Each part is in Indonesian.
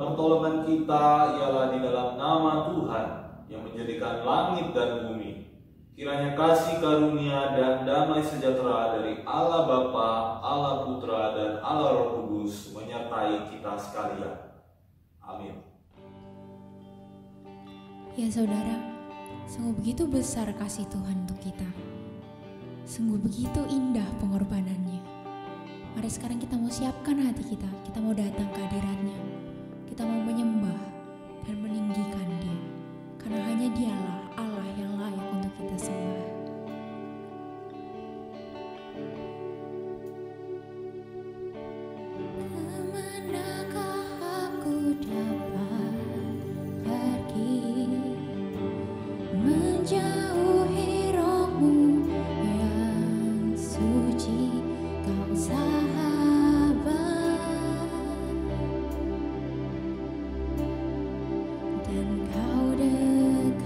Pertolongan kita ialah di dalam nama Tuhan yang menjadikan langit dan bumi. Kiranya kasih karunia dan damai sejahtera dari Allah Bapa, Allah Putra, dan Allah Roh Kudus menyertai kita sekalian. Amin. Ya saudara, sungguh begitu besar kasih Tuhan untuk kita. Sungguh begitu indah pengorbanannya. Mari sekarang kita mau siapkan hati kita mau datang ke hadiratnya. Kita mau menyembah dan meninggikan Dia. Karena hanya Dialah Allah yang layak untuk kita sembah. Kemanakah aku dapat pergi menjauhi rohmu yang suci, Kau sahabat, dan Kau dekat.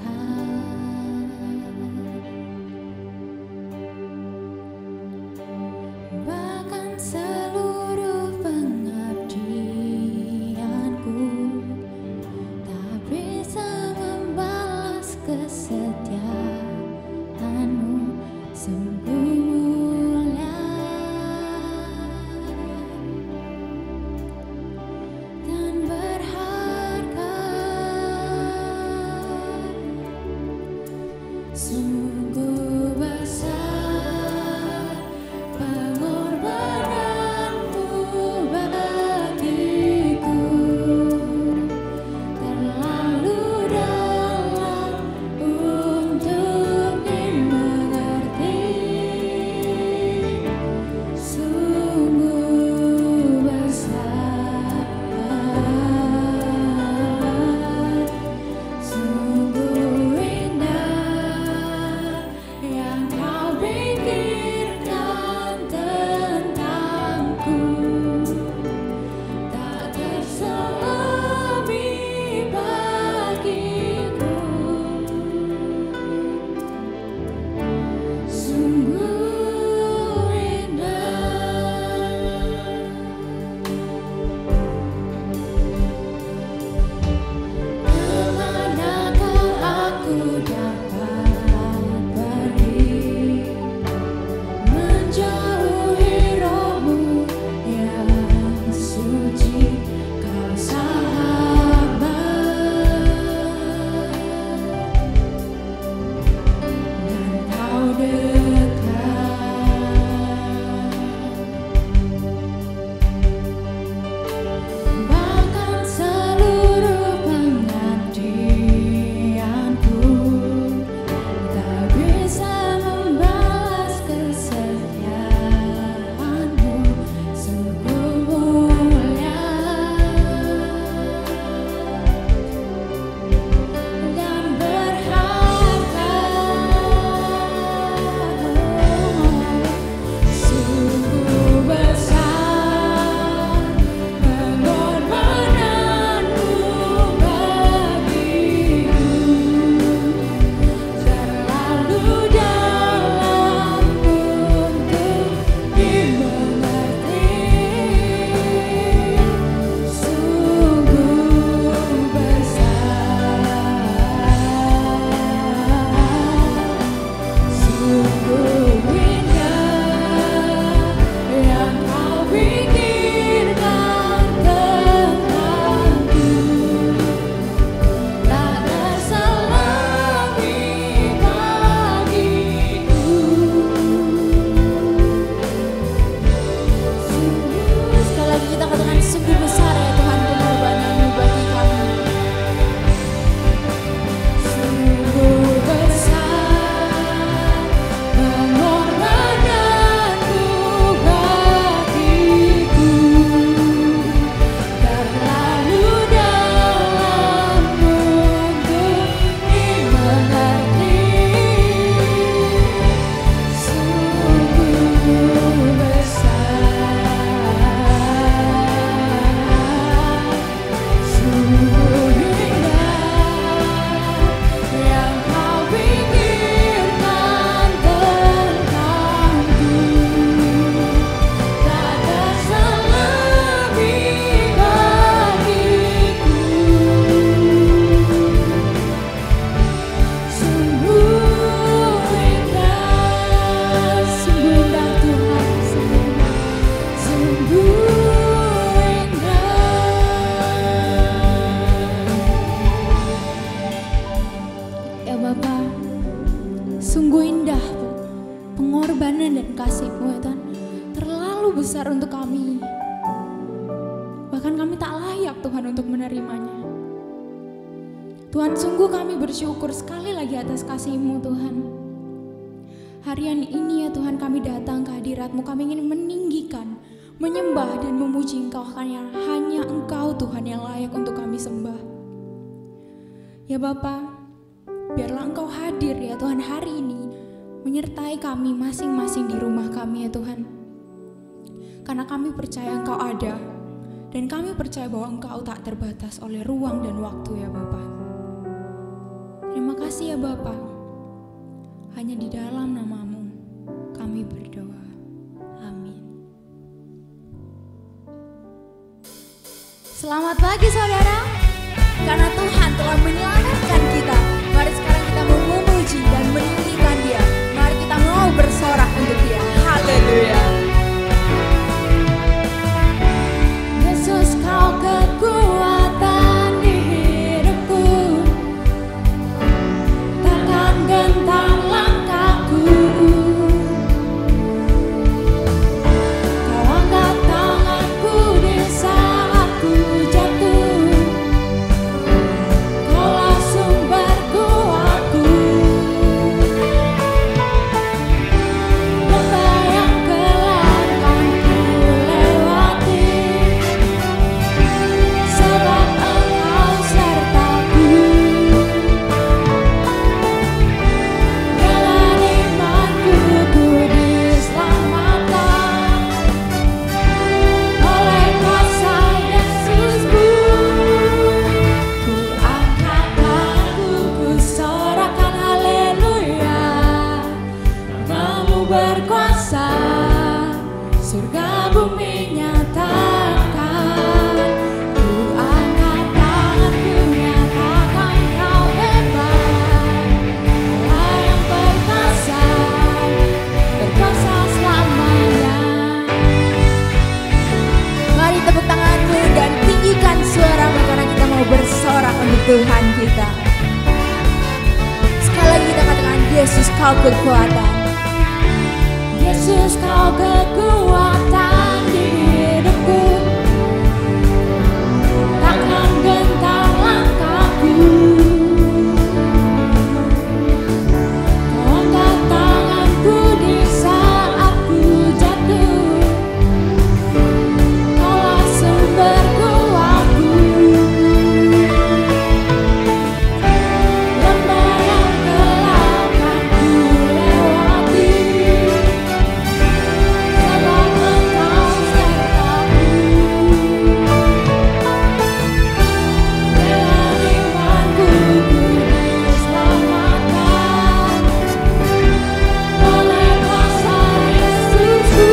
besar untuk kami. Bahkan kami tak layak Tuhan untuk menerimanya. Tuhan, sungguh kami bersyukur sekali lagi atas kasih-Mu Tuhan. Harian ini ya Tuhan, kami datang ke hadirat-Mu, kami ingin meninggikan, menyembah dan memuji Engkau, karena hanya Engkau Tuhan yang layak untuk kami sembah. Ya Bapa, biarlah Engkau hadir ya Tuhan hari ini, menyertai kami masing-masing di rumah kami ya Tuhan. Karena kami percaya Engkau ada, dan kami percaya bahwa Engkau tak terbatas oleh ruang dan waktu ya Bapa. Terima kasih ya Bapa. Hanya di dalam nama-Mu kami berdoa. Amin. Selamat pagi saudara. Karena Tuhan telah menyelamatkan kita, mari sekarang kita memuji dan meninggikan Dia. Mari kita mau bersorak untuk Dia. Haleluya. Yesus, Kau kekuatan di hidupku, takkan gentar langkahku. Kau angkat tanganku di saat ku jatuh, Kaulah sumber kuatku. Lembah yang gelap kan ku lewati, sebab Engkau sertaku. Jalan imanku ku diselamatkan oleh kuasa Yesusku. Ku angkat tanganku, ku sorakan haleluya. Namamu berkuasa, surga bumi nyatakan. Ku angkat tanganku, nyatakan Kau hebat. Allah yang berkuasa, berkuasa selamanya. Mari tepuk tanganmu dan tinggikan suaramu, karena kita mau bersorak untuk Tuhan kita. Sekali lagi kita katakan, Yesus Kau kekuatan. Yesus Kau kekuatan di hidupku, takkan gentar langkahku. Kau angkat tanganku di saat ku jatuh, Kaulah sumber kuatku. Lembah yang gelap kan ku lewati, sebab Engkau sertaku. Jalan imanku ku diselamatkan oleh kuasa Yesusku.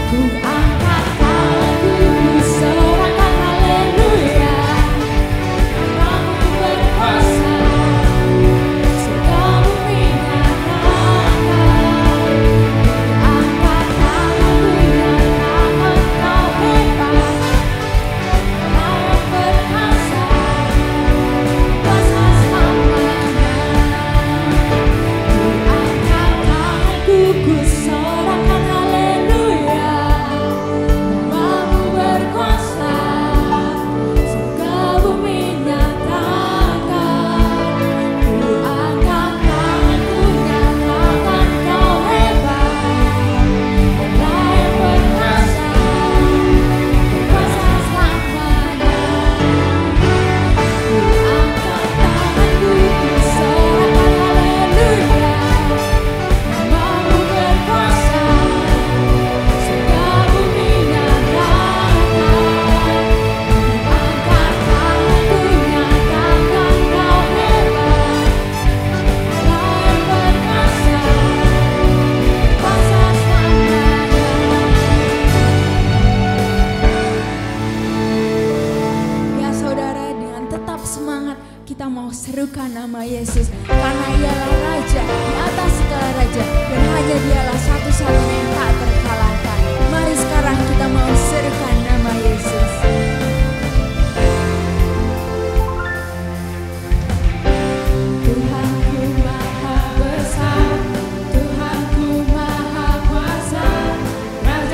Ku angkat tanganku, ku sorakan haleluya. Namamu berkuasa, surga bumi nyatakan. Ku angkat tanganku, nyatakan Kau hebat. Allah yang berkuasa, kuasa selamanya. Ku angkat tanganku, ku sorakan haleluya. Namamu berkuasa, surga bumi nyatakan. Ku angkat tanganku, nyatakan Kau hebat. Allah yang berkuasa, berkuasa selamanya. Ku angkat tanganku, ku sorakan haleluya. Namamu berkuasa, surga bumi nyatakan. Ku angkat tanganku, nyatakan Kau hebat. Allah yang berkuasa, berkuasa selamanya. Ya saudara, dengan tetap semangat kita mau serukan nama Yesus, karena Ialah Raja di atas segala raja, dan hanya Dialah satu-satunya yang tak terkalahkan. Mari sekarang kita mau serukan nama Yesus. Tuhanku Maha Besar, Tuhanku Maha Kuasa, Raja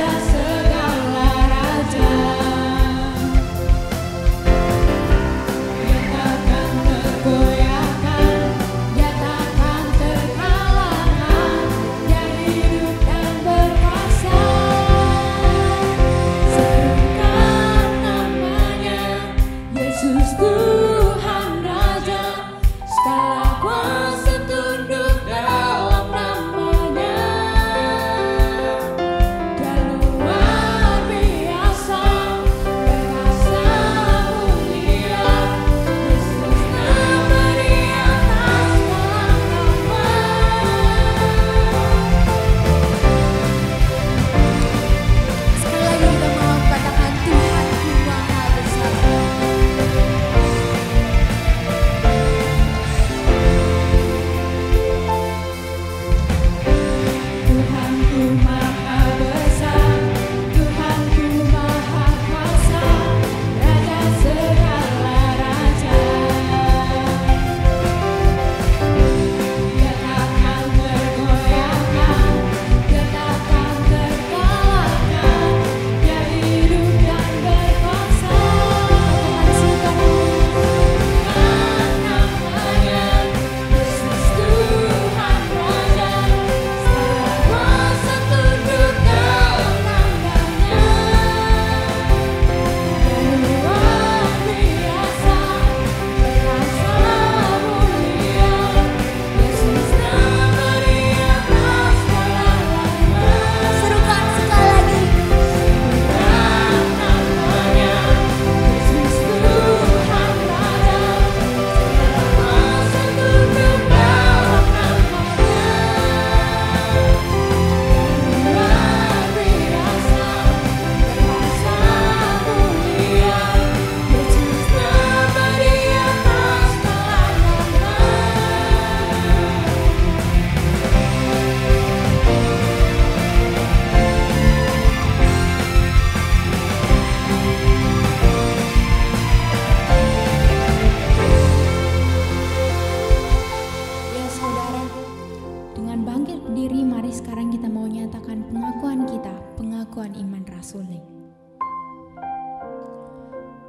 menyatakan pengakuan kita, pengakuan iman rasuli.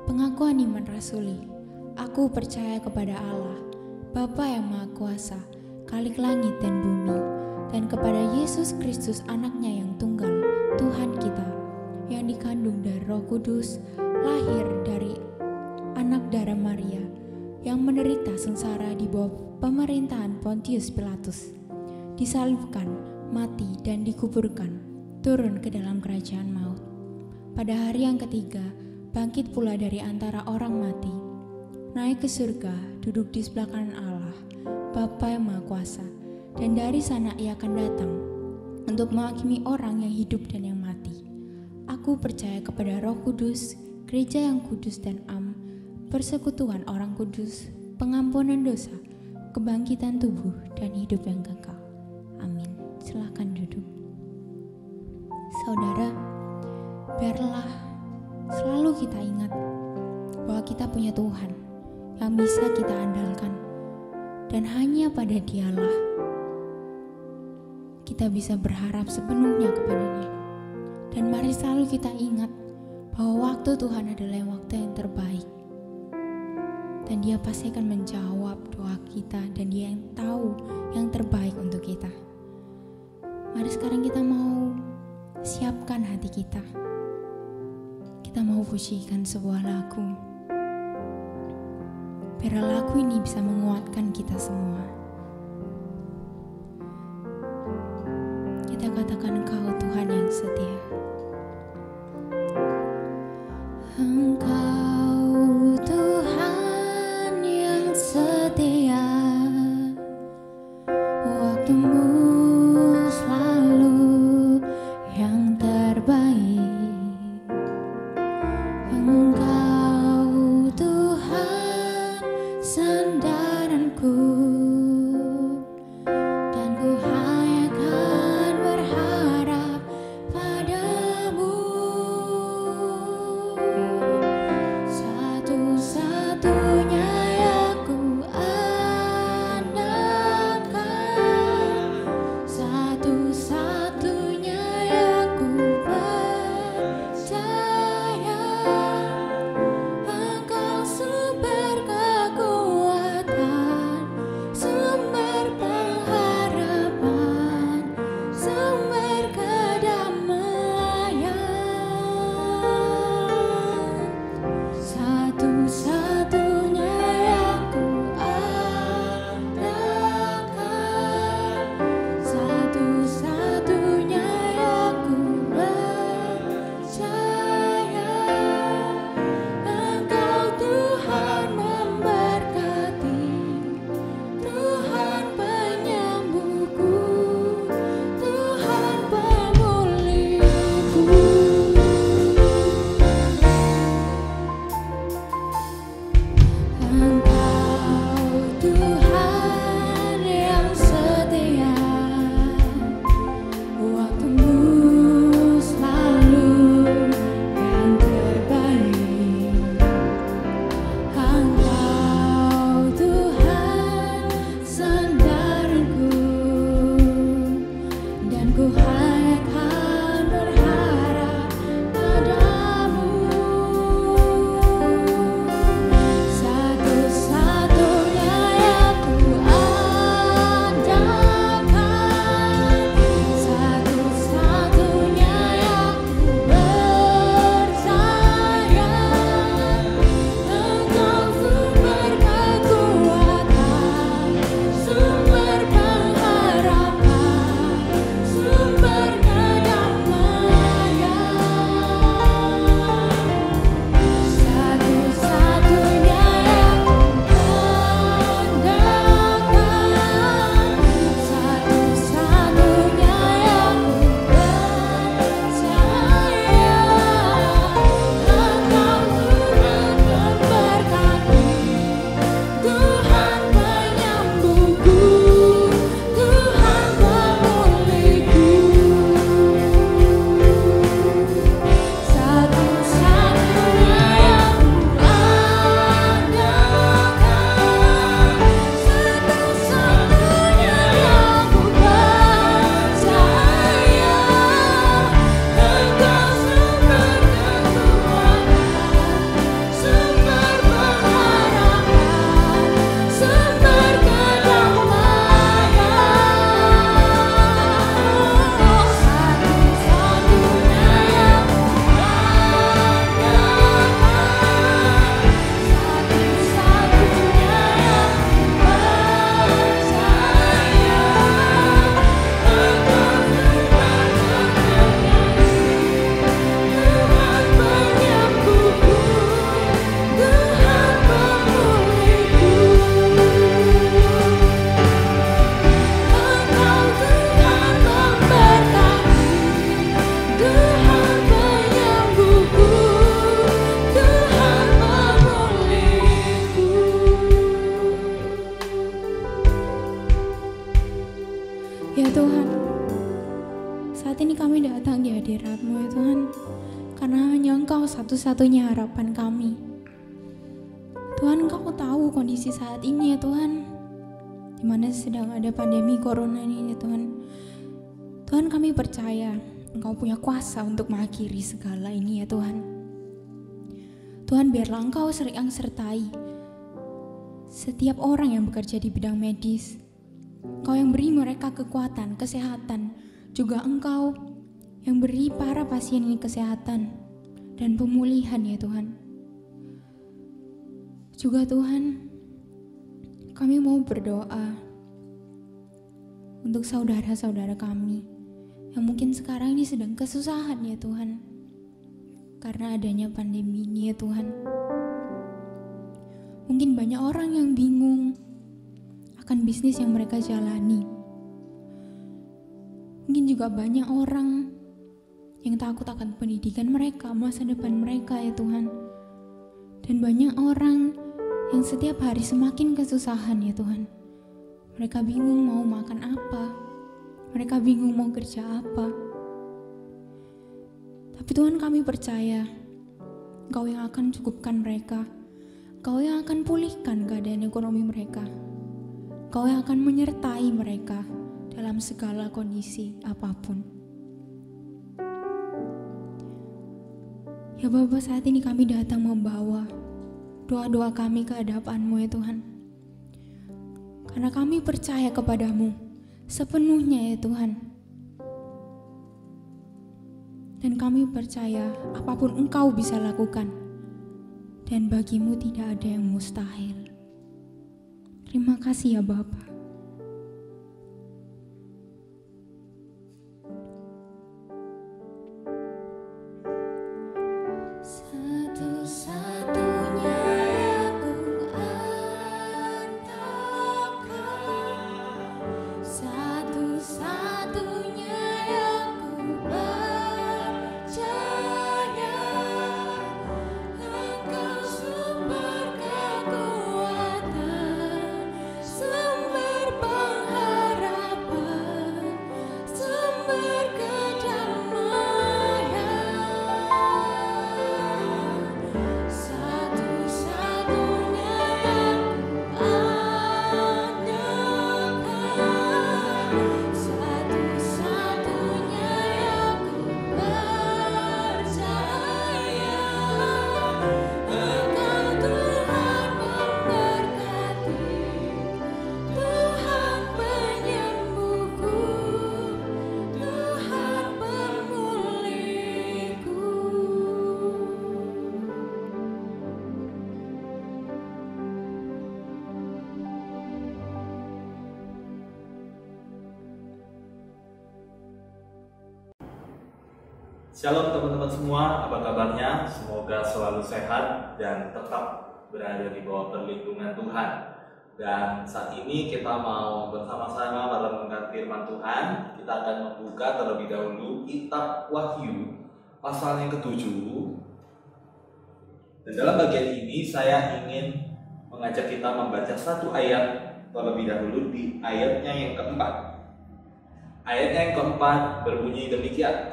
Pengakuan iman rasuli. Aku percaya kepada Allah, Bapa yang Maha Kuasa, Khalik langit dan bumi, dan kepada Yesus Kristus anaknya yang tunggal, Tuhan kita, yang dikandung dari Roh Kudus, lahir dari anak darah Maria, yang menderita sengsara di bawah pemerintahan Pontius Pilatus, disalibkan, mati dan dikuburkan, turun ke dalam kerajaan maut. Pada hari yang ketiga, bangkit pula dari antara orang mati, naik ke surga, duduk di sebelah kanan Allah, Bapa yang Maha Kuasa, dan dari sana ia akan datang untuk menghakimi orang yang hidup dan yang mati. Aku percaya kepada Roh Kudus, gereja yang kudus dan am, persekutuan orang kudus, pengampunan dosa, kebangkitan tubuh, dan hidup yang kekal. Amin. Silakan duduk. Saudara, biarlah selalu kita ingat bahwa kita punya Tuhan yang bisa kita andalkan, dan hanya pada Dialah kita bisa berharap sepenuhnya kepadanya. Dan mari selalu kita ingat bahwa waktu Tuhan adalah waktu yang terbaik, dan Dia pasti akan menjawab doa kita, dan Dia yang tahu yang terbaik untuk kita. Mari sekarang kita mau siapkan hati kita. Kita mau pujikan sebuah lagu. Biar lagu ini bisa menguatkan kita semua. Kita katakan Engkau Tuhan yang setia. Engkau Tuhan yang setia, waktumu selalu yang terbaik. Engkau Tuhan sandaranku, dan ku hanya akan berharap kami datang di hadirat-Mu ya Tuhan, karena hanya Engkau satu-satunya harapan kami. Tuhan, Engkau tahu kondisi saat ini ya Tuhan, di mana sedang ada pandemi corona ini ya Tuhan. Tuhan, kami percaya Engkau punya kuasa untuk mengakhiri segala ini ya Tuhan. Tuhan, biarlah Engkau yang sertai setiap orang yang bekerja di bidang medis. Engkau yang beri mereka kekuatan, kesehatan. Juga Engkau yang beri para pasien ini kesehatan dan pemulihan ya Tuhan. Juga Tuhan, kami mau berdoa untuk saudara-saudara kami yang mungkin sekarang ini sedang kesusahan ya Tuhan, karena adanya pandemi ini ya Tuhan. Mungkin banyak orang yang bingung akan bisnis yang mereka jalani. Mungkin juga banyak orang yang takut akan pendidikan mereka, masa depan mereka ya Tuhan. Dan banyak orang yang setiap hari semakin kesusahan ya Tuhan. Mereka bingung mau makan apa, mereka bingung mau kerja apa. Tapi Tuhan, kami percaya Engkau yang akan cukupkan mereka, Engkau yang akan pulihkan keadaan ekonomi mereka, Engkau yang akan menyertai mereka dalam segala kondisi apapun. Ya Bapa, saat ini kami datang membawa doa-doa kami ke hadapan-Mu ya Tuhan. Karena kami percaya kepadamu sepenuhnya ya Tuhan. Dan kami percaya apapun Engkau bisa lakukan. Dan bagimu tidak ada yang mustahil. Terima kasih ya Bapa. Satu-satunya yang ku andalkan, satu-satunya yang ku percaya, Engkau sumber kekuatan, sumber pengharapan, sumber kedamaian. Satu-satunya yang ku andalkan, satu-satunya yang ku percaya, Engkau Tuhan memberkati, Tuhan penyembuhku, Tuhan pemulihku. Shalom teman-teman semua, apa kabarnya? Semoga selalu sehat dan tetap berada di bawah perlindungan Tuhan. Dan saat ini kita mau bersama-sama merenungkan firman Tuhan. Kita akan membuka terlebih dahulu kitab Wahyu pasal yang ke-7. Dan dalam bagian ini saya ingin mengajak kita membaca satu ayat terlebih dahulu di ayatnya yang keempat. Ayatnya yang keempat berbunyi demikian.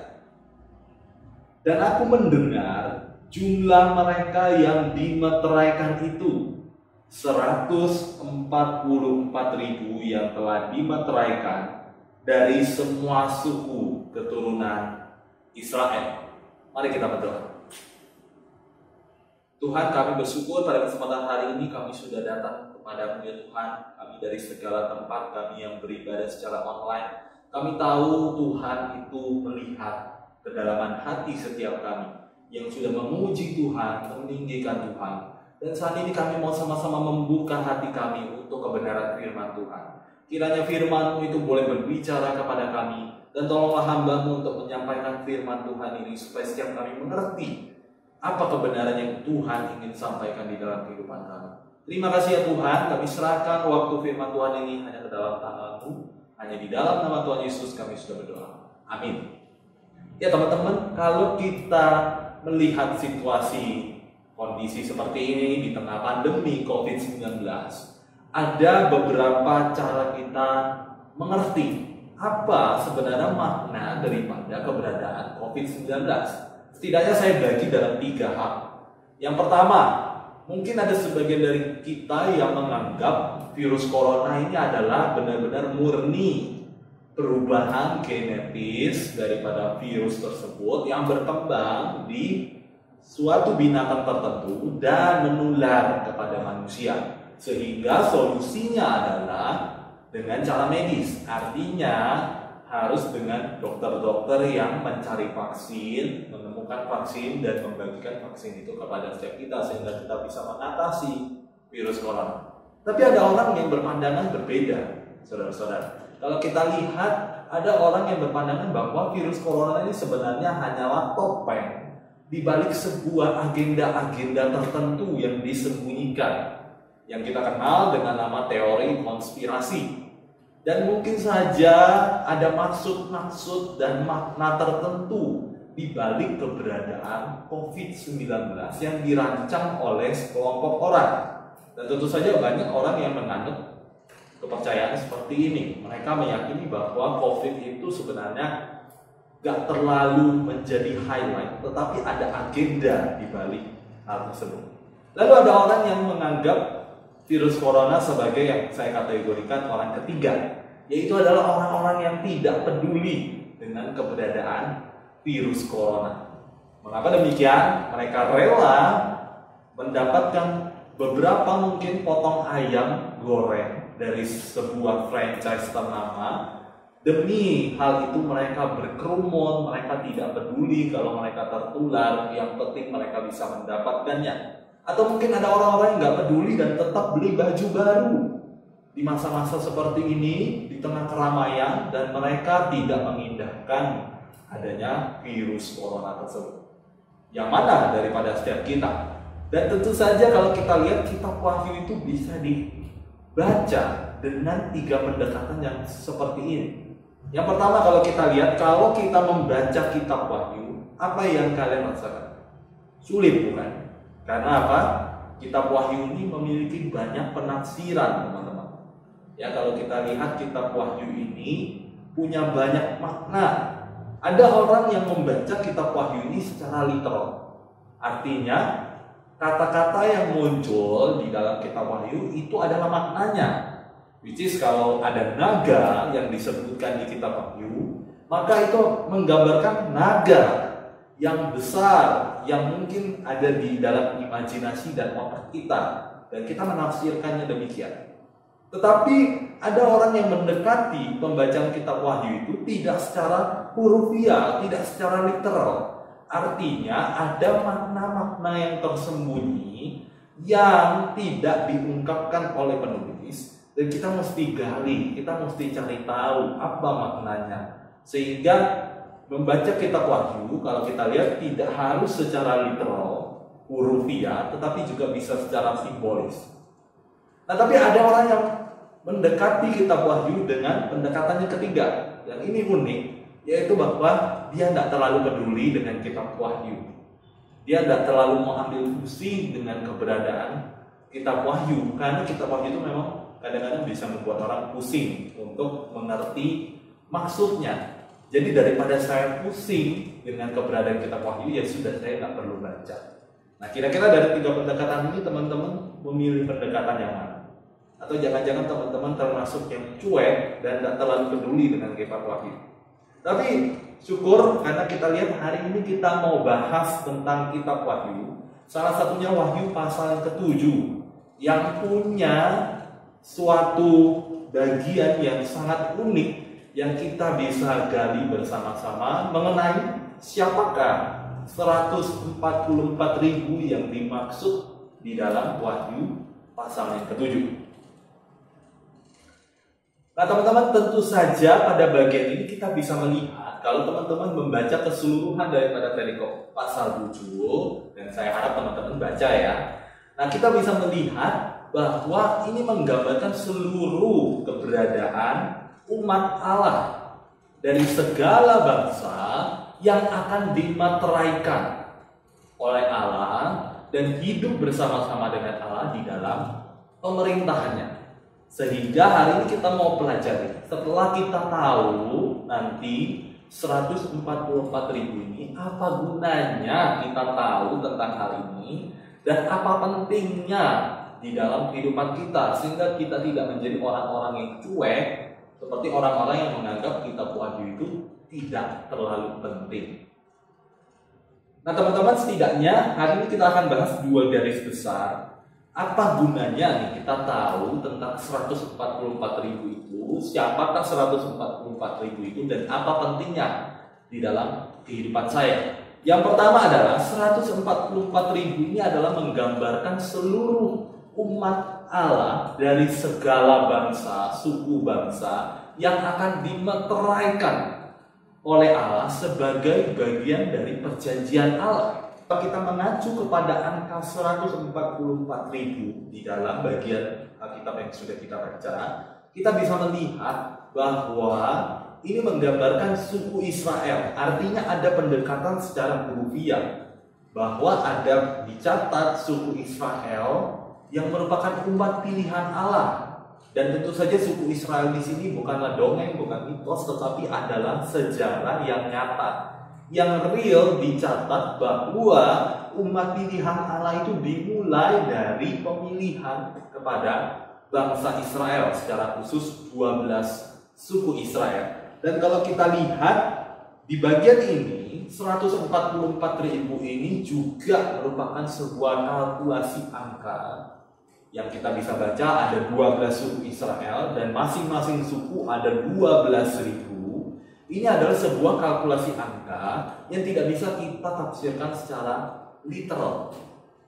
Dan aku mendengar jumlah mereka yang dimeteraikan itu 144.000 yang telah dimeteraikan dari semua suku keturunan Israel. Mari kita berdoa. Tuhan, kami bersyukur pada kesempatan hari ini kami sudah datang kepadamu ya Tuhan. Kami dari segala tempat kami yang beribadah secara online. Kami tahu Tuhan itu melihat kedalaman hati setiap kami yang sudah memuji Tuhan, meninggikan Tuhan. Dan saat ini kami mau sama-sama membuka hati kami untuk kebenaran firman Tuhan. Kiranya firman-Mu itu boleh berbicara kepada kami, dan tolonglah hamba-Mu untuk menyampaikan firman Tuhan ini supaya setiap kami mengerti apa kebenaran yang Tuhan ingin sampaikan di dalam kehidupan kami. Terima kasih ya Tuhan, kami serahkan waktu firman Tuhan ini hanya ke dalam tangan-Mu. Hanya di dalam nama Tuhan Yesus kami sudah berdoa. Amin. Ya teman-teman, kalau kita melihat situasi kondisi seperti ini di tengah pandemi COVID-19, ada beberapa cara kita mengerti apa sebenarnya makna daripada keberadaan COVID-19. Setidaknya saya bagi dalam 3 hal. Yang pertama, mungkin ada sebagian dari kita yang menganggap virus corona ini adalah benar-benar murni perubahan genetis daripada virus tersebut yang berkembang di suatu binatang tertentu dan menular kepada manusia. Sehingga solusinya adalah dengan cara medis. Artinya harus dengan dokter-dokter yang mencari vaksin, menemukan vaksin dan membagikan vaksin itu kepada setiap kita sehingga kita bisa mengatasi virus corona. Tapi ada orang yang berpandangan berbeda, saudara-saudara. Kalau kita lihat, ada orang yang berpandangan bahwa virus corona ini sebenarnya hanyalah topeng di balik sebuah agenda-agenda tertentu yang disembunyikan, yang kita kenal dengan nama teori konspirasi. Dan mungkin saja ada maksud-maksud dan makna tertentu di balik keberadaan COVID-19 yang dirancang oleh sekelompok orang. Dan tentu saja banyak orang yang menganut kepercayaan seperti ini. Mereka meyakini bahwa COVID itu sebenarnya gak terlalu menjadi highlight, tetapi ada agenda di balik hal tersebut. Lalu ada orang yang menganggap virus corona sebagai yang saya kategorikan orang ketiga, yaitu adalah orang-orang yang tidak peduli dengan keberadaan virus corona. Mengapa demikian? Mereka rela mendapatkan beberapa mungkin potong ayam goreng dari sebuah franchise ternama. Demi hal itu mereka berkerumun, mereka tidak peduli kalau mereka tertular, yang penting mereka bisa mendapatkannya. Atau mungkin ada orang-orang yang nggak peduli dan tetap beli baju baru di masa-masa seperti ini, di tengah keramaian, dan mereka tidak mengindahkan adanya virus corona tersebut. Yang mana daripada setiap kita. Dan tentu saja kalau kita lihat kitab Wahyu itu bisa dibaca dengan 3 pendekatan yang seperti ini. Yang pertama, kalau kita lihat, kalau kita membaca kitab Wahyu, apa yang kalian rasakan? Sulit, bukan? Karena apa? Kitab Wahyu ini memiliki banyak penafsiran, teman-teman. Ya, kalau kita lihat kitab Wahyu ini punya banyak makna. Ada orang yang membaca kitab Wahyu ini secara literal. Artinya, kata-kata yang muncul di dalam kitab Wahyu itu adalah maknanya. Which is kalau ada naga yang disebutkan di kitab Wahyu, maka itu menggambarkan naga yang besar yang mungkin ada di dalam imajinasi dan otak kita, dan kita menafsirkannya demikian. Tetapi ada orang yang mendekati pembacaan kitab Wahyu itu tidak secara hurufiah, tidak secara literal. Artinya ada makna-makna yang tersembunyi yang tidak diungkapkan oleh penulis. Dan kita mesti gali, kita mesti cari tahu apa maknanya. Sehingga membaca kitab Wahyu, kalau kita lihat, tidak harus secara literal, hurufiah, tetapi juga bisa secara simbolis. Nah, tapi ada orang yang mendekati kitab Wahyu dengan pendekatan yang ketiga. Yang ini unik, yaitu bahwa dia tidak terlalu peduli dengan kitab Wahyu. Dia tidak terlalu mengambil pusing dengan keberadaan kitab Wahyu, karena kitab Wahyu itu memang kadang-kadang bisa membuat orang pusing untuk mengerti maksudnya. Jadi daripada saya pusing dengan keberadaan kitab Wahyu, ya sudah, saya nggak perlu baca. Nah, kira-kira dari 3 pendekatan ini teman-teman memilih pendekatan yang mana? Atau jangan-jangan teman-teman termasuk yang cuek dan tidak terlalu peduli dengan kitab Wahyu? Tapi syukur karena kita lihat hari ini kita mau bahas tentang kitab Wahyu. Salah satunya Wahyu pasal yang ke-7 yang punya suatu bagian yang sangat unik yang kita bisa gali bersama-sama mengenai siapakah 144.000 yang dimaksud di dalam Wahyu pasal yang ke-7. Nah, teman-teman, tentu saja pada bagian ini kita bisa melihat kalau teman-teman membaca keseluruhan daripada perikop pasal 7, dan saya harap teman-teman baca ya. Nah, kita bisa melihat bahwa ini menggambarkan seluruh keberadaan umat Allah dari segala bangsa yang akan dimateraikan oleh Allah dan hidup bersama-sama dengan Allah di dalam pemerintahannya. Sehingga hari ini kita mau pelajari. Setelah kita tahu nanti 144.000 ini, apa gunanya kita tahu tentang hal ini dan apa pentingnya di dalam kehidupan kita, sehingga kita tidak menjadi orang-orang yang cuek seperti orang-orang yang menganggap kitab Wahyu itu tidak terlalu penting. Nah teman-teman, setidaknya hari ini kita akan bahas 2 garis besar. Apa gunanya nih kita tahu tentang 144.000 itu, siapakah 144.000 itu, dan apa pentingnya di dalam kehidupan saya. Yang pertama adalah 144.000 ini adalah menggambarkan seluruh umat Allah dari segala bangsa, suku bangsa yang akan dimeteraikan oleh Allah sebagai bagian dari perjanjian Allah. Kalau kita mengacu kepada angka 144.000 di dalam bagian Alkitab yang sudah kita baca, kita bisa melihat bahwa ini menggambarkan suku Israel. Artinya ada pendekatan secara hurufiah bahwa ada dicatat suku Israel yang merupakan umat pilihan Allah. Dan tentu saja suku Israel di sini bukanlah dongeng, bukan mitos, tetapi adalah sejarah yang nyata. Yang real dicatat bahwa umat pilihan Allah itu dimulai dari pemilihan kepada bangsa Israel, secara khusus 12 suku Israel. Dan kalau kita lihat di bagian ini, 144.000 ini juga merupakan sebuah kalkulasi angka yang kita bisa baca. Ada 12 suku Israel dan masing-masing suku ada 12.000. Ini adalah sebuah kalkulasi angka yang tidak bisa kita tafsirkan secara literal.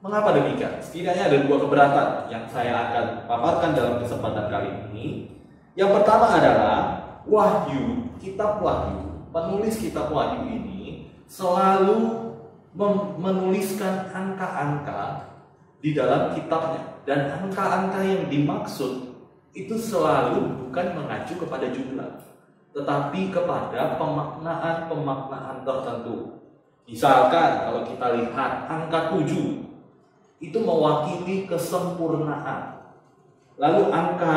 Mengapa demikian? Setidaknya ada 2 keberatan yang saya akan paparkan dalam kesempatan kali ini. Yang pertama adalah Wahyu, kitab Wahyu. Penulis kitab Wahyu ini selalu menuliskan angka-angka di dalam kitabnya. Dan angka-angka yang dimaksud itu selalu bukan mengacu kepada jumlah, tetapi kepada pemaknaan-pemaknaan tertentu. Misalkan kalau kita lihat angka 7 itu mewakili kesempurnaan. Lalu angka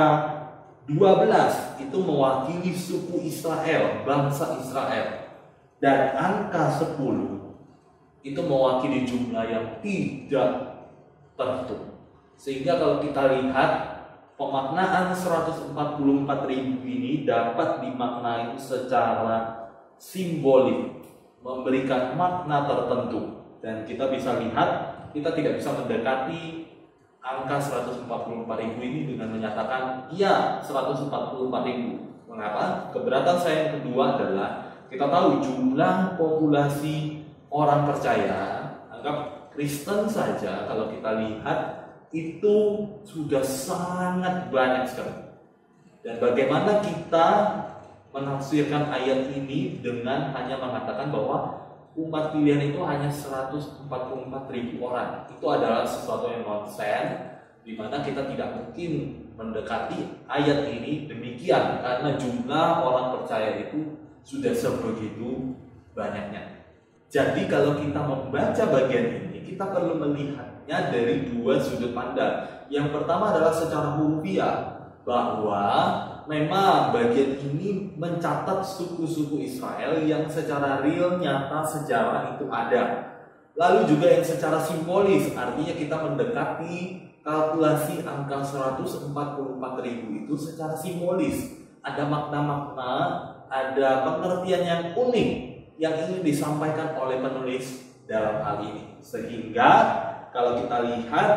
12 itu mewakili suku Israel, bangsa Israel. Dan angka 10 itu mewakili jumlah yang tidak tertentu. Sehingga kalau kita lihat pemaknaan 144.000 ini dapat dimaknai secara simbolik, memberikan makna tertentu. Dan kita bisa lihat, kita tidak bisa mendekati angka 144.000 ini dengan menyatakan iya 144.000. Mengapa? Keberatan saya yang kedua adalah kita tahu jumlah populasi orang percaya, anggap Kristen saja, kalau kita lihat itu sudah sangat banyak sekali. Dan bagaimana kita menafsirkan ayat ini dengan hanya mengatakan bahwa umat pilihan itu hanya 144.000 orang. Itu adalah sesuatu yang nonsen, di mana kita tidak mungkin mendekati ayat ini demikian, karena jumlah orang percaya itu sudah sebegitu banyaknya. Jadi kalau kita membaca bagian ini, kita perlu melihatnya dari 2 sudut pandang. Yang pertama adalah secara hurufiah, bahwa memang bagian ini mencatat suku-suku Israel yang secara real, nyata, sejarah itu ada. Lalu juga yang secara simbolis, artinya kita mendekati kalkulasi angka 144.000 itu secara simbolis. Ada makna-makna, ada pengertian yang unik yang ingin disampaikan oleh penulis dalam hal ini. Sehingga kalau kita lihat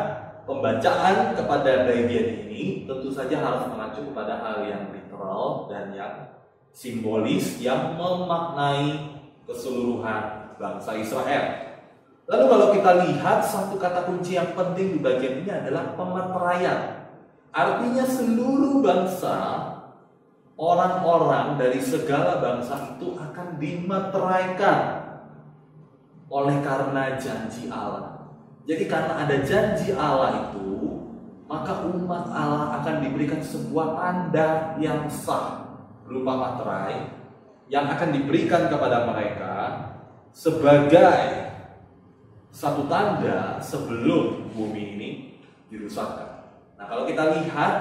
pembacaan kepada bagian ini tentu saja harus mengacu kepada hal yang literal dan yang simbolis yang memaknai keseluruhan bangsa Israel. Lalu kalau kita lihat satu kata kunci yang penting di bagian ini adalah pemeteraian. Artinya seluruh bangsa, orang-orang dari segala bangsa itu akan dimeteraikan oleh karena janji Allah. Jadi karena ada janji Allah itu, maka umat Allah akan diberikan sebuah tanda yang sah berupa materai yang akan diberikan kepada mereka sebagai satu tanda sebelum bumi ini dirusakkan. Nah, kalau kita lihat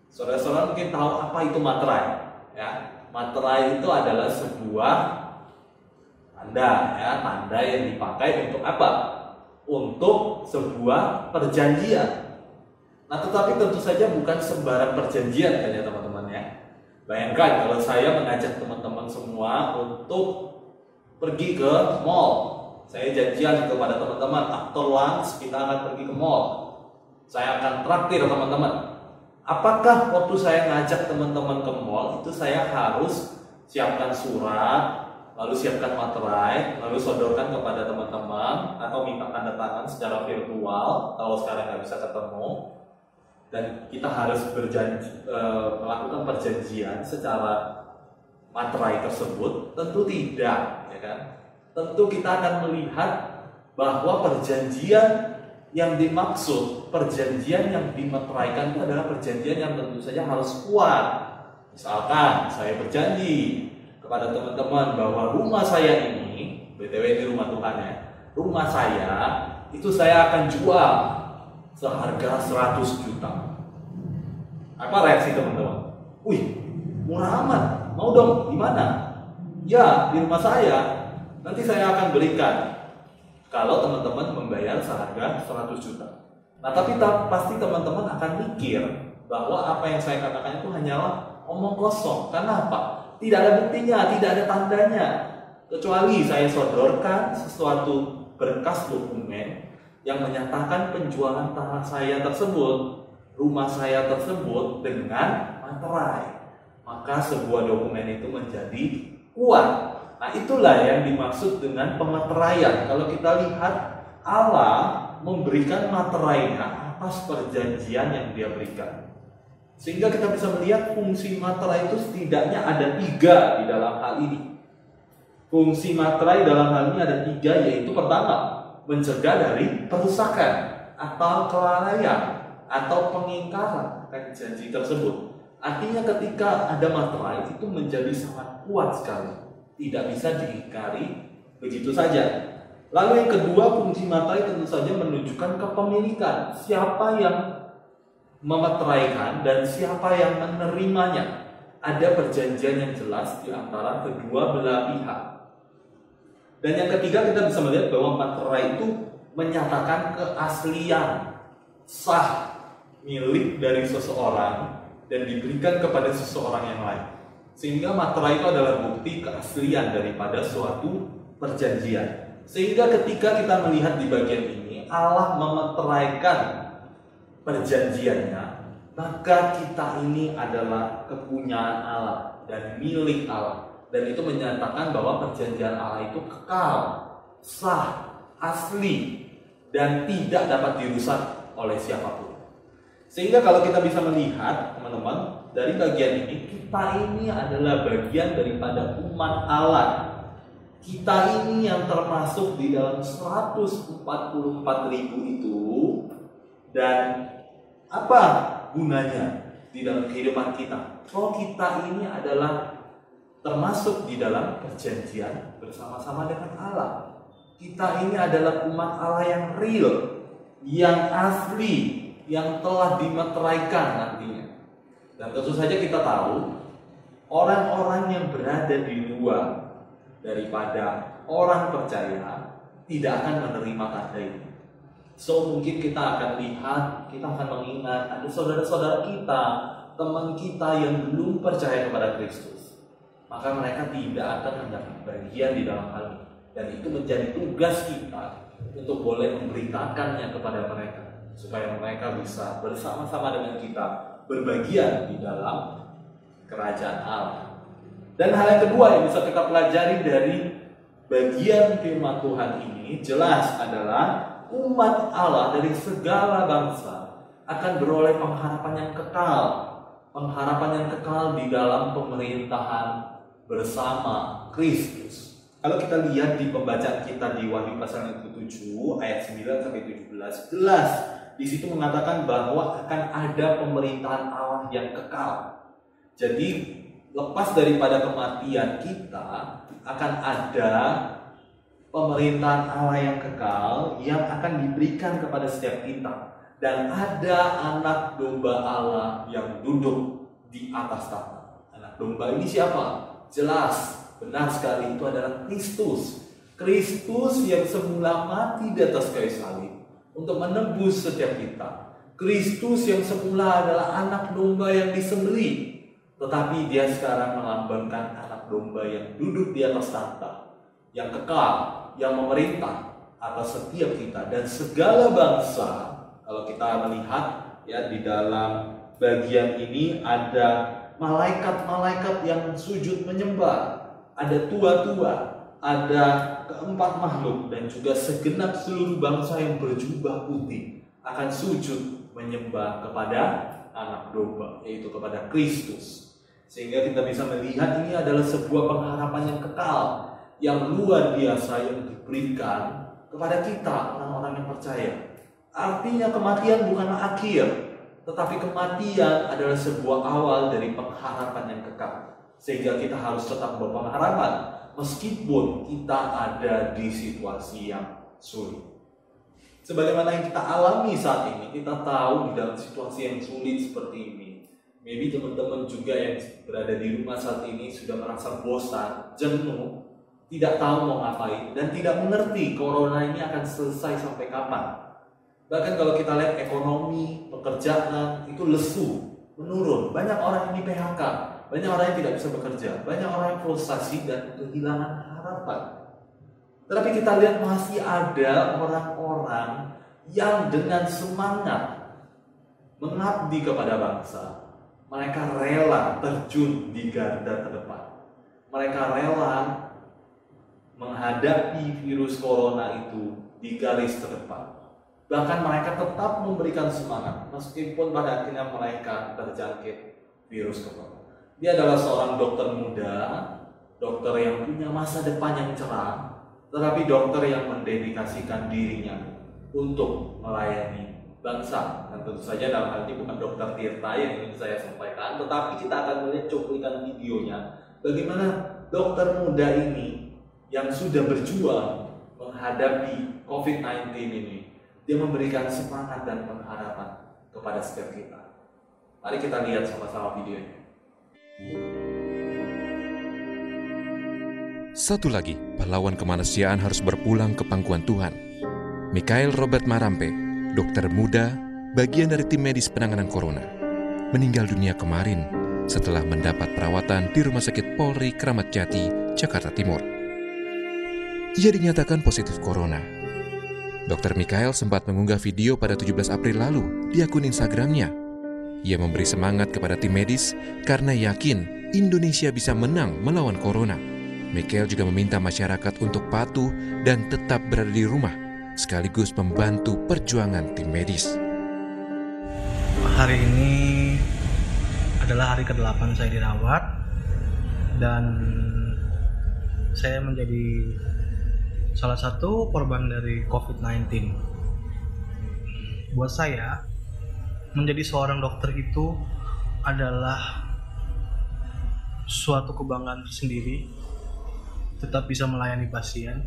Saudara-saudara mungkin tahu apa itu materai, ya. Materai itu adalah sebuah tanda, ya, tanda yang dipakai untuk apa? Untuk sebuah perjanjian. Nah, tetapi tentu saja bukan sembarang perjanjian kan ya teman-teman ya. Bayangkan kalau saya mengajak teman-teman semua untuk pergi ke mall. Saya janjian kepada teman-teman, after lunch kita akan pergi ke mall. Saya akan traktir teman-teman. Apakah waktu saya ngajak teman-teman ke mall itu saya harus siapkan surat, lalu siapkan materai, lalu sodorkan kepada teman-teman, atau minta tanda tangan secara virtual kalau sekarang nggak bisa ketemu, dan kita harus melakukan perjanjian secara materai tersebut? Tentu tidak, ya kan? Tentu kita akan melihat bahwa perjanjian yang dimaksud, perjanjian yang dimateraikan itu adalah perjanjian yang tentu saja harus kuat. Misalkan saya berjanji kepada teman-teman bahwa rumah saya ini, BTW ini rumah Tuhan ya, rumah saya itu saya akan jual seharga 100 juta. Apa reaksi teman-teman? Wih, murah amat. Mau dong, di mana? Ya, di rumah saya. Nanti saya akan berikan kalau teman-teman membayar seharga 100 juta. Nah, tapi pasti teman-teman akan mikir bahwa apa yang saya katakan itu hanyalah omong kosong. Karena apa? Tidak ada buktinya, tidak ada tandanya. Kecuali saya sodorkan sesuatu berkas dokumen yang menyatakan penjualan tanah saya tersebut, rumah saya tersebut dengan materai. Maka sebuah dokumen itu menjadi kuat. Nah, itulah yang dimaksud dengan pemateraian. Kalau kita lihat, Allah memberikan materainya atas perjanjian yang dia berikan. Sehingga kita bisa melihat fungsi materai itu setidaknya ada 3 di dalam hal ini. Fungsi materai dalam hal ini ada 3, yaitu pertama, mencegah dari perusakan atau kelalaian atau pengingkaran janji tersebut. Artinya ketika ada materai itu menjadi sangat kuat sekali, tidak bisa diingkari begitu saja. Lalu yang kedua, fungsi materai tentu saja menunjukkan kepemilikan, siapa yang memeteraikan dan siapa yang menerimanya. Ada perjanjian yang jelas di antara kedua belah pihak. Dan yang ketiga, kita bisa melihat bahwa materai itu menyatakan keaslian, sah, milik dari seseorang dan diberikan kepada seseorang yang lain. Sehingga materai itu adalah bukti keaslian daripada suatu perjanjian. Sehingga ketika kita melihat di bagian ini, Allah memeteraikan perjanjiannya, maka kita ini adalah kepunyaan Allah dan milik Allah. Dan itu menyatakan bahwa perjanjian Allah itu kekal, sah, asli, dan tidak dapat dirusak oleh siapapun. Sehingga kalau kita bisa melihat, teman-teman, dari bagian ini, kita ini adalah bagian daripada umat Allah. Kita ini yang termasuk di dalam 144.000 itu. Dan apa gunanya di dalam kehidupan kita? Kalau kita ini adalah termasuk di dalam perjanjian bersama-sama dengan Allah. Kita ini adalah umat Allah yang real, yang asli, yang telah dimeteraikan nantinya. Dan tentu saja kita tahu, orang-orang yang berada di luar daripada orang percaya tidak akan menerima tanda ini. So mungkin kita akan lihat, kita akan mengingat ada saudara-saudara kita, teman kita yang belum percaya kepada Kristus. Maka mereka tidak akan mendapat bagian di dalam hal ini. Dan itu menjadi tugas kita untuk boleh memberitakannya kepada mereka, supaya mereka bisa bersama-sama dengan kita berbagian di dalam kerajaan Allah. Dan hal yang kedua yang bisa kita pelajari dari bagian firman Tuhan ini jelas adalah umat Allah dari segala bangsa akan beroleh pengharapan yang kekal. Pengharapan yang kekal di dalam pemerintahan bersama Kristus. Kalau kita lihat di pembacaan kita di Wahyu pasal yang ke-7 ayat 9 sampai 17, jelas di situ mengatakan bahwa akan ada pemerintahan Allah yang kekal. Jadi lepas daripada kematian kita akan ada pemerintahan Allah yang kekal yang akan diberikan kepada setiap kita. dan ada anak domba Allah yang duduk di atas tahta. Anak domba ini siapa? Jelas, benar sekali, itu adalah Kristus. Kristus yang semula mati di atas kayu salib untuk menebus setiap kita. Kristus yang semula adalah anak domba yang disembelih, tetapi dia sekarang melambangkan anak domba yang duduk di atas tahta, yang kekal, yang memerintah atas setiap kita dan segala bangsa. Kalau kita melihat ya di dalam bagian ini ada malaikat-malaikat yang sujud menyembah, ada tua-tua, ada keempat makhluk dan juga segenap seluruh bangsa yang berjubah putih akan sujud menyembah kepada anak domba, yaitu kepada Kristus. Sehingga kita bisa melihat ini adalah sebuah pengharapan yang kekal, yang luar biasa yang diberikan kepada kita orang-orang yang percaya. Artinya kematian bukanlah akhir, tetapi kematian adalah sebuah awal dari pengharapan yang kekal. Sehingga kita harus tetap berpengharapan meskipun kita ada di situasi yang sulit. Sebagaimana yang kita alami saat ini, kita tahu di dalam situasi yang sulit seperti ini, maybe teman-teman juga yang berada di rumah saat ini sudah merasa bosan, jenuh, tidak tahu mau ngapain, dan tidak mengerti corona ini akan selesai sampai kapan. Bahkan kalau kita lihat ekonomi, pekerjaan, itu lesu, menurun. Banyak orang yang di PHK, banyak orang yang tidak bisa bekerja, banyak orang yang frustasi dan kehilangan harapan. Tetapi kita lihat masih ada orang-orang yang dengan semangat mengabdi kepada bangsa. Mereka rela terjun di garda terdepan. Mereka rela menghadapi virus corona itu di garis terdepan. Bahkan mereka tetap memberikan semangat meskipun pada akhirnya mereka terjangkit virus corona. Dia adalah seorang dokter muda, dokter yang punya masa depan yang cerah, tetapi dokter yang mendedikasikan dirinya untuk melayani bangsa. Dan tentu saja dalam hal ini bukan dokter Tirta yang ingin saya sampaikan, tetapi kita akan melihat cuplikan videonya bagaimana dokter muda ini yang sudah berjuang menghadapi COVID-19 ini, dia memberikan semangat dan pengharapan kepada setiap kita. Mari kita lihat sama-sama videonya. Satu lagi, pahlawan kemanusiaan harus berpulang ke pangkuan Tuhan. Mikhail Robert Marampe, dokter muda, bagian dari tim medis penanganan corona, meninggal dunia kemarin setelah mendapat perawatan di Rumah Sakit Polri Kramat Jati, Jakarta Timur. Ia dinyatakan positif corona. Dr. Mikhail sempat mengunggah video pada 17 April lalu di akun Instagramnya. Ia memberi semangat kepada tim medis karena yakin Indonesia bisa menang melawan corona. Mikhail juga meminta masyarakat untuk patuh dan tetap berada di rumah, sekaligus membantu perjuangan tim medis. Hari ini adalah hari ke-8 saya dirawat dan saya menjadi salah satu korban dari COVID-19. Buat saya, menjadi seorang dokter itu adalah suatu kebanggaan tersendiri. Tetap bisa melayani pasien,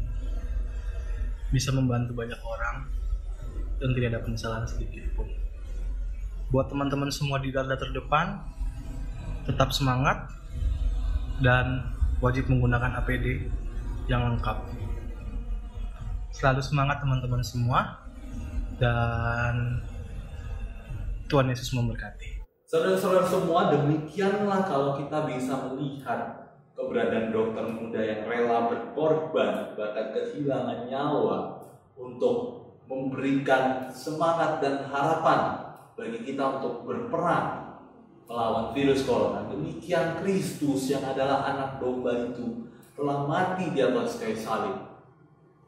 bisa membantu banyak orang, dan tidak ada penyesalan sedikit pun. Buat teman-teman semua di garda terdepan, tetap semangat dan wajib menggunakan APD yang lengkap. Selalu semangat teman-teman semua, dan Tuhan Yesus memberkati. Saudara-saudara semua, demikianlah kalau kita bisa melihat keberadaan dokter muda yang rela berkorban, bahkan kehilangan nyawa untuk memberikan semangat dan harapan bagi kita untuk berperang melawan virus corona. Demikian Kristus yang adalah anak domba itu telah mati di atas kayu salib.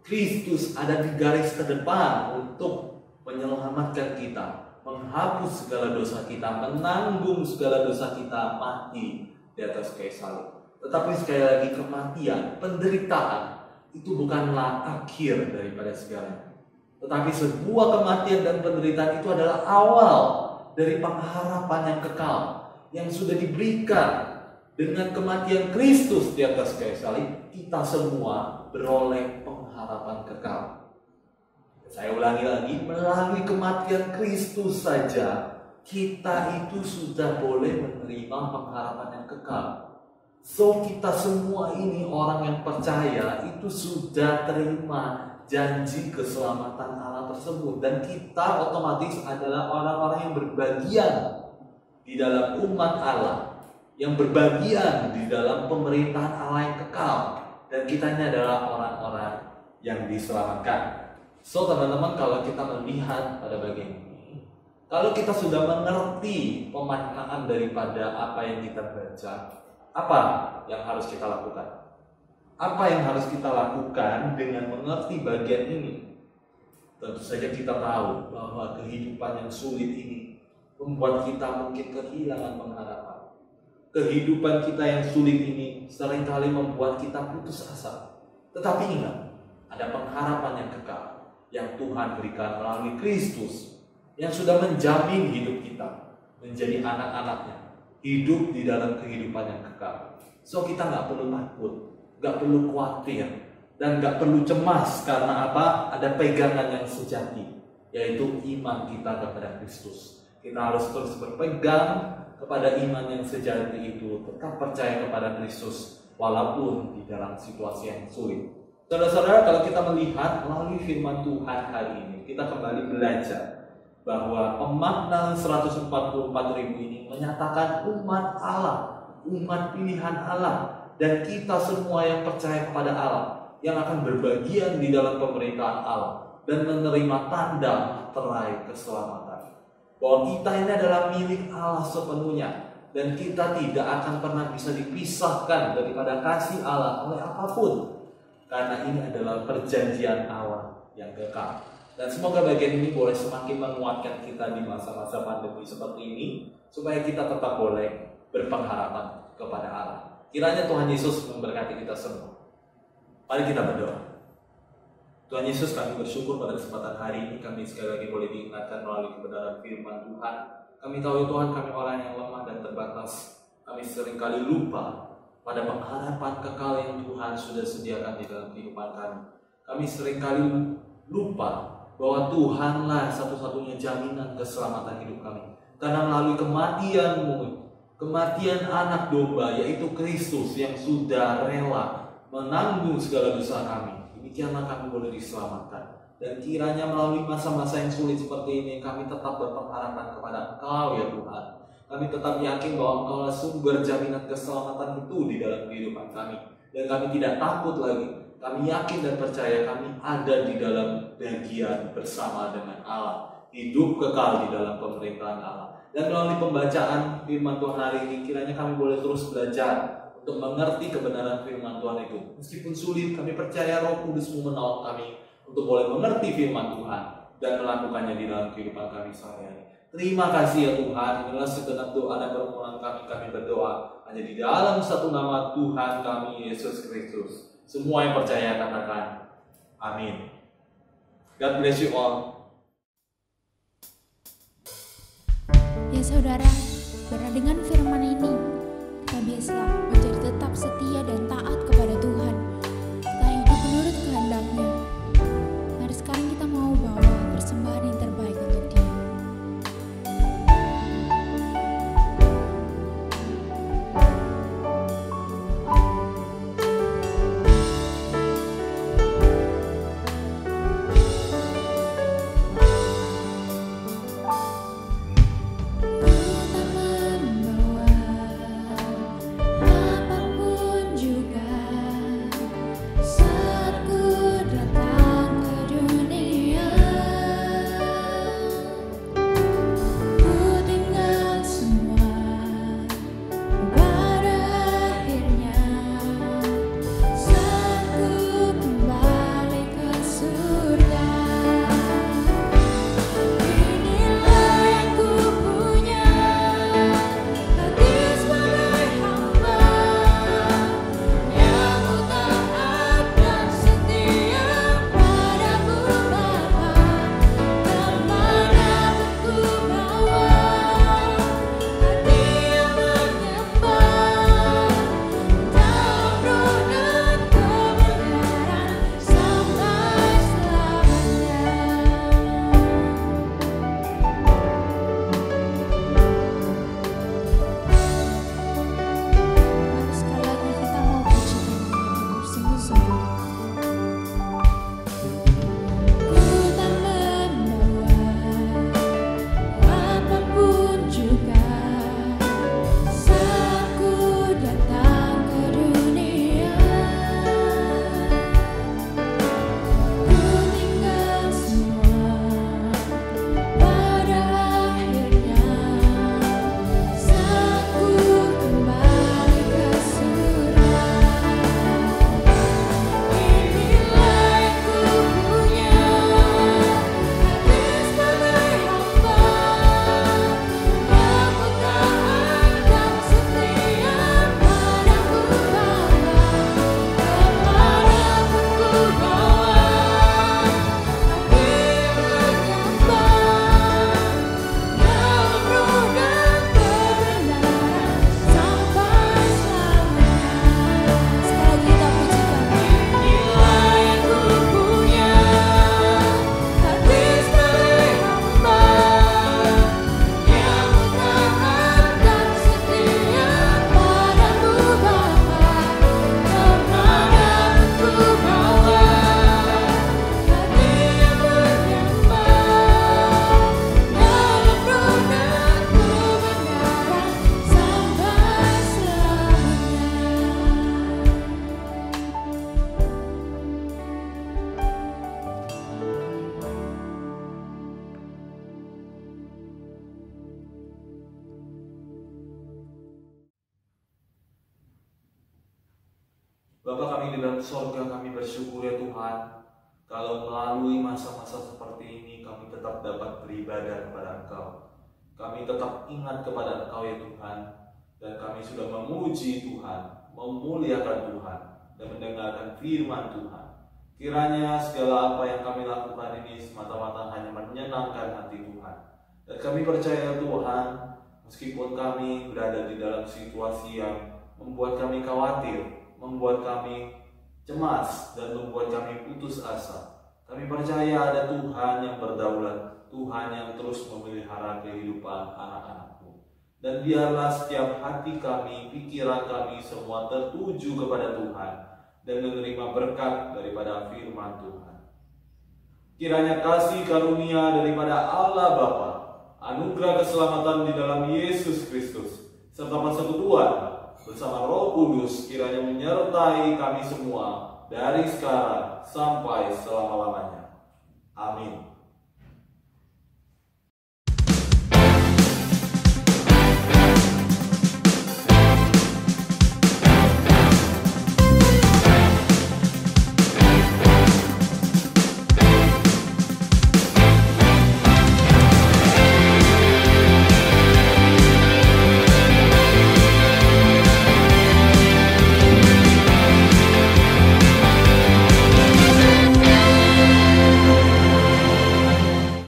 Kristus ada di garis terdepan untuk menyelamatkan kita, menghapus segala dosa kita, menanggung segala dosa kita, mati di atas kayu salib. Tetapi sekali lagi, kematian, penderitaan itu bukanlah akhir daripada segalanya. Tetapi sebuah kematian dan penderitaan itu adalah awal dari pengharapan yang kekal yang sudah diberikan dengan kematian Kristus di atas kayu salib. Kita semua beroleh pengharapan kekal. Saya ulangi lagi, melalui kematian Kristus saja kita itu sudah boleh menerima pengharapan yang kekal. So kita semua ini orang yang percaya itu sudah terima janji keselamatan Allah tersebut, dan kita otomatis adalah orang-orang yang berbagian di dalam umat Allah, yang berbagian di dalam pemerintahan Allah yang kekal, dan kita ini adalah orang-orang yang diselamatkan. So teman-teman, kalau kita melihat pada bagian ini, kalau kita sudah mengerti pemaknaan daripada apa yang kita baca, apa yang harus kita lakukan? Apa yang harus kita lakukan dengan mengerti bagian ini? Tentu saja kita tahu bahwa kehidupan yang sulit ini membuat kita mungkin kehilangan pengharapan. Kehidupan kita yang sulit ini seringkali membuat kita putus asa. Tetapi ingat, ada pengharapan yang kekal yang Tuhan berikan melalui Kristus, yang sudah menjamin hidup kita menjadi anak-anaknya, hidup di dalam kehidupan yang kekal. So kita nggak perlu takut, nggak perlu khawatir, dan nggak perlu cemas. Karena apa? Ada pegangan yang sejati, yaitu iman kita kepada Kristus. Kita harus terus berpegang kepada iman yang sejati itu, tetap percaya kepada Kristus walaupun di dalam situasi yang sulit. Saudara-saudara, kalau kita melihat melalui firman Tuhan hari ini, kita kembali belajar bahwa pemaknaan 144.000 ini menyatakan umat Allah, umat pilihan Allah, dan kita semua yang percaya kepada Allah, yang akan berbagian di dalam pemerintahan Allah dan menerima tanda materai keselamatan. Bahwa kita ini adalah milik Allah sepenuhnya, dan kita tidak akan pernah bisa dipisahkan daripada kasih Allah oleh apapun, karena ini adalah perjanjian Allah yang kekal. Dan semoga bagian ini boleh semakin menguatkan kita di masa-masa pandemi seperti ini, supaya kita tetap boleh berpengharapan kepada Allah. Kiranya Tuhan Yesus memberkati kita semua. Mari kita berdoa. Tuhan Yesus, kami bersyukur pada kesempatan hari ini kami sekali lagi boleh diingatkan melalui kebenaran firman Tuhan. Kami tahu ya Tuhan, kami orang yang lemah dan terbatas. Kami seringkali lupa pada pengharapan kekal yang Tuhan sudah sediakan di dalam kehidupan kami. Kami seringkali lupa bahwa Tuhanlah satu-satunya jaminan keselamatan hidup kami. Karena melalui kematian-Mu, kematian anak domba, yaitu Kristus yang sudah rela menanggung segala dosa kami, demikianlah kami boleh diselamatkan. Dan kiranya melalui masa-masa yang sulit seperti ini, kami tetap berpengharapan kepada Engkau ya Tuhan. Kami tetap yakin bahwa Engkau adalah sumber jaminan keselamatan itu di dalam kehidupan kami. Dan kami tidak takut lagi. Kami yakin dan percaya kami ada di dalam bagian bersama dengan Allah, hidup kekal di dalam pemerintahan Allah. Dan melalui pembacaan firman Tuhan hari ini, kiranya kami boleh terus belajar untuk mengerti kebenaran firman Tuhan itu. Meskipun sulit, kami percaya Roh Kudus-Mu menolong kami untuk boleh mengerti firman Tuhan dan melakukannya di dalam kehidupan kami sehari-hari. Terima kasih ya Tuhan. Inilah segenap doa dan permohonan kami berdoa hanya di dalam satu nama Tuhan kami, Yesus Kristus. Semua yang percaya katakan amin. God bless you all. Ya saudara, karena dengan firman ini, kita biasalah menjadi tetap setia dan taat kepada Tuhan. Kita hidup menurut kehendak-Nya. Mari sekarang kita mau bawa persembahan yang terbaik untuk Dia. Apapun juga kami di dalam sorga, kami bersyukur ya Tuhan, kalau melalui masa-masa seperti ini kami tetap dapat beribadah kepada Engkau. Kami tetap ingat kepada Engkau ya Tuhan, dan kami sudah memuji Tuhan, memuliakan Tuhan, dan mendengarkan firman Tuhan. Kiranya segala apa yang kami lakukan ini semata-mata hanya menyenangkan hati Tuhan. Dan kami percaya Tuhan, meskipun kami berada di dalam situasi yang membuat kami khawatir, membuat kami cemas, dan membuat kami putus asa, kami percaya ada Tuhan yang berdaulat, Tuhan yang terus memelihara kehidupan anak-anak-Mu. Dan biarlah setiap hati kami, pikiran kami semua tertuju kepada Tuhan dan menerima berkat daripada firman Tuhan. Kiranya kasih karunia daripada Allah Bapa, anugerah keselamatan di dalam Yesus Kristus, serta persekutuan bersama Roh Kudus kiranya menyertai kami semua dari sekarang sampai selama-lamanya.